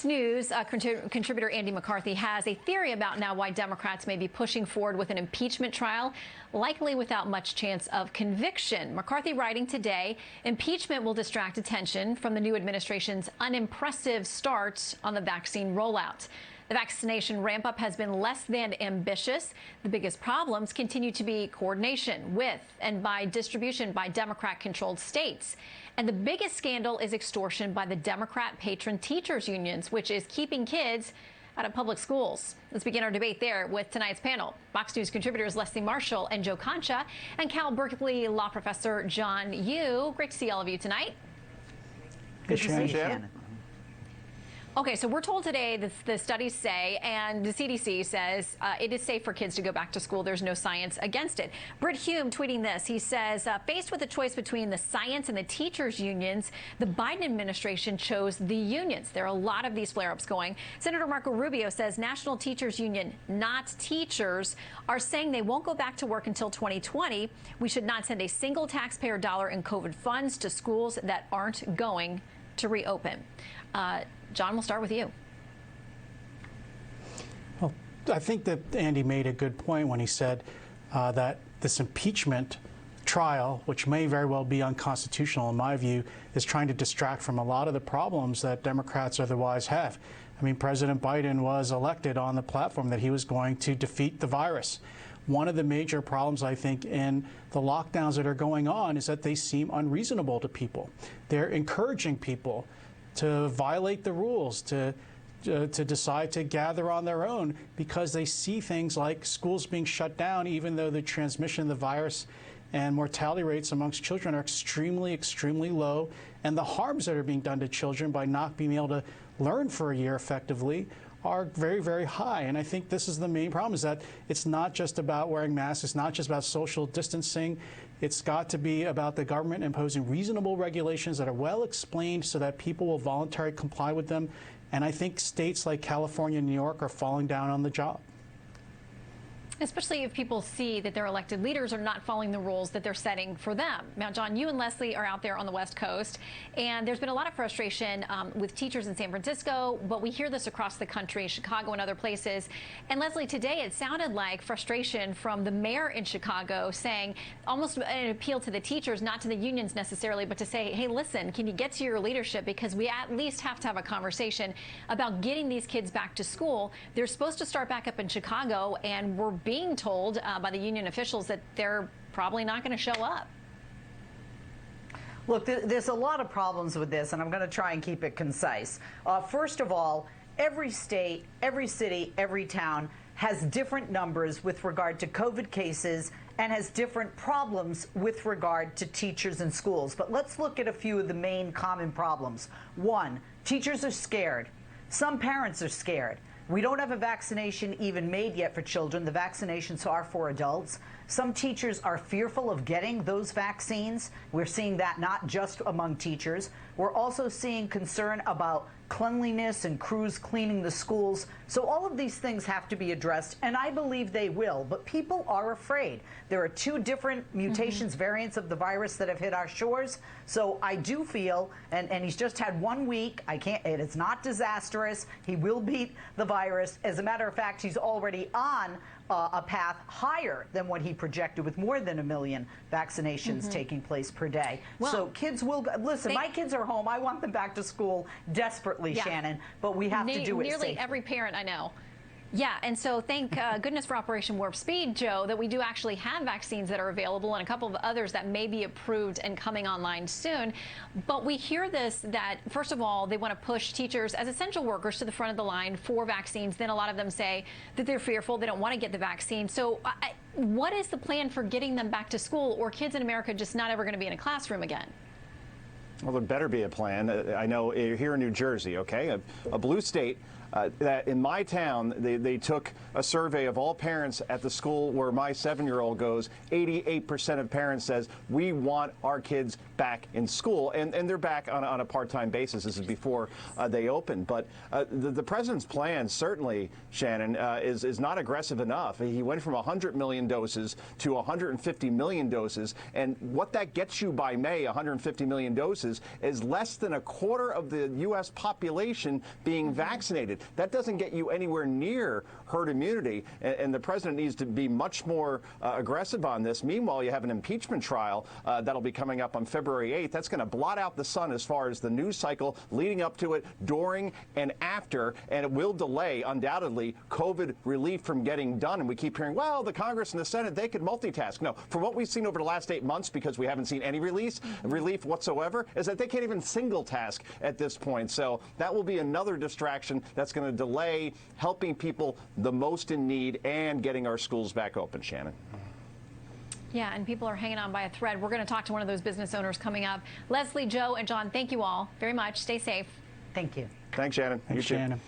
Fox News contributor Andy McCarthy has a theory about now why Democrats may be pushing forward with an impeachment trial, likely without much chance of conviction. McCarthy writing today, impeachment will distract attention from the new administration's unimpressive start on the vaccine rollout. The vaccination ramp-up has been less than ambitious. The biggest problems continue to be coordination with and by distribution by Democrat-controlled states. And the biggest scandal is extortion by the Democrat patron teachers unions, which is keeping kids out of public schools. Let's begin our debate there with tonight's panel. Fox News contributors Leslie Marshall and Joe Concha, and Cal Berkeley law professor John Yoo. Great to see all of you tonight. Good to see you, Shannon. Okay, so we're told today that the studies say, and the CDC says, it is safe for kids to go back to school. There's no science against it. Britt Hume tweeting this. He says, faced with a choice between the science and the teachers' unions, the Biden administration chose the unions. There are a lot of these flare-ups going. Senator Marco Rubio says National Teachers Union, not teachers, are saying they won't go back to work until 2020. We should not send a single taxpayer dollar in COVID funds to schools that aren't going to reopen. John, we'll start with you. Well, I think that Andy made a good point when he said that this impeachment trial, which may very well be unconstitutional in my view, is trying to distract from a lot of the problems that Democrats otherwise have. I mean, President Biden was elected on the platform that he was going to defeat the virus. One of the major problems, I think, in the lockdowns that are going on is that they seem unreasonable to people. They're encouraging people to violate the rules, to decide to gather on their own because they see things like schools being shut down, even though the transmission of the virus and mortality rates amongst children are extremely, extremely low. And the harms that are being done to children by not being able to learn for a year effectively are very, very high. And I think this is the main problem, is that it's not just about wearing masks. It's not just about social distancing. It's got to be about the government imposing reasonable regulations that are well explained so that people will voluntarily comply with them. And I think states like California and New York are falling down on the job. Especially if people see that their elected leaders are not following the rules that they're setting for them. Now, John, you and Leslie are out there on the West Coast, and there's been a lot of frustration with teachers in San Francisco, but we hear this across the country, Chicago and other places. And Leslie, today it sounded like frustration from the mayor in Chicago saying almost an appeal to the teachers, not to the unions necessarily, but to say, hey, listen, can you get to your leadership? Because we at least have to have a conversation about getting these kids back to school. They're supposed to start back up in Chicago, and we're being told by the union officials that they're probably not going to show up. Look, there's a lot of problems with this, and I'm going to try and keep it concise. First of all, every state, every city, every town has different numbers with regard to COVID cases and has different problems with regard to teachers in schools. But let's look at a few of the main common problems. One, teachers are scared. Some parents are scared. We don't have a vaccination even made yet for children. The vaccinations are for adults. Some teachers are fearful of getting those vaccines. We're seeing that not just among teachers. We're also seeing concern about cleanliness and crews cleaning the schools. So all of these things have to be addressed, and I believe they will. But people are afraid. There are two different mutations, variants of the virus that have hit our shores. So I do feel, and he's just had 1 week. It's not disastrous. He will beat the virus. As a matter of fact, he's already on a path higher than what he projected, with more than 1 million vaccinations taking place per day. Well, so kids will listen. My kids are home. I want them back to school desperately, Shannon. But we have to do it nearly safely. Every parent I know. Yeah, and so thank goodness for Operation Warp Speed, Joe, that we do actually have vaccines that are available and a couple of others that may be approved and coming online soon. But we hear this, that, first of all, they want to push teachers as essential workers to the front of the line for vaccines. Then a lot of them say that they're fearful, they don't want to get the vaccine. So what is the plan for getting them back to school, or kids in America just not ever going to be in a classroom again? Well, there better be a plan. I know here in New Jersey, okay, a blue state, that in my town, they took a survey of all parents at the school where my 7-year-old goes. 88% of parents says we want our kids back in school, and they're back on a part-time basis. This is before they open. But the president's plan certainly, Shannon, is not aggressive enough. He went from 100 million doses to 150 million doses, and what that gets you by May, 150 million doses, is less than a quarter of the U.S. population being vaccinated. That doesn't get you anywhere near herd immunity, and the president needs to be much more aggressive on this. Meanwhile, you have an impeachment trial that'll be coming up on February 8th. That's going to blot out the sun as far as the news cycle leading up to it, during and after, and it will delay, undoubtedly, COVID relief from getting done. And we keep hearing, well, the Congress and the Senate, they could multitask. No, from what we've seen over the last 8 months, because we haven't seen any relief whatsoever, is that they can't even single task at this point. So that will be another distraction that's going to delay helping people the most in need and getting our schools back open, Shannon. Yeah, and people are hanging on by a thread. We're going to talk to one of those business owners coming up. Leslie, Joe, and John, thank you all very much. Stay safe. Thank you. Thanks, Shannon. Thanks, Shannon.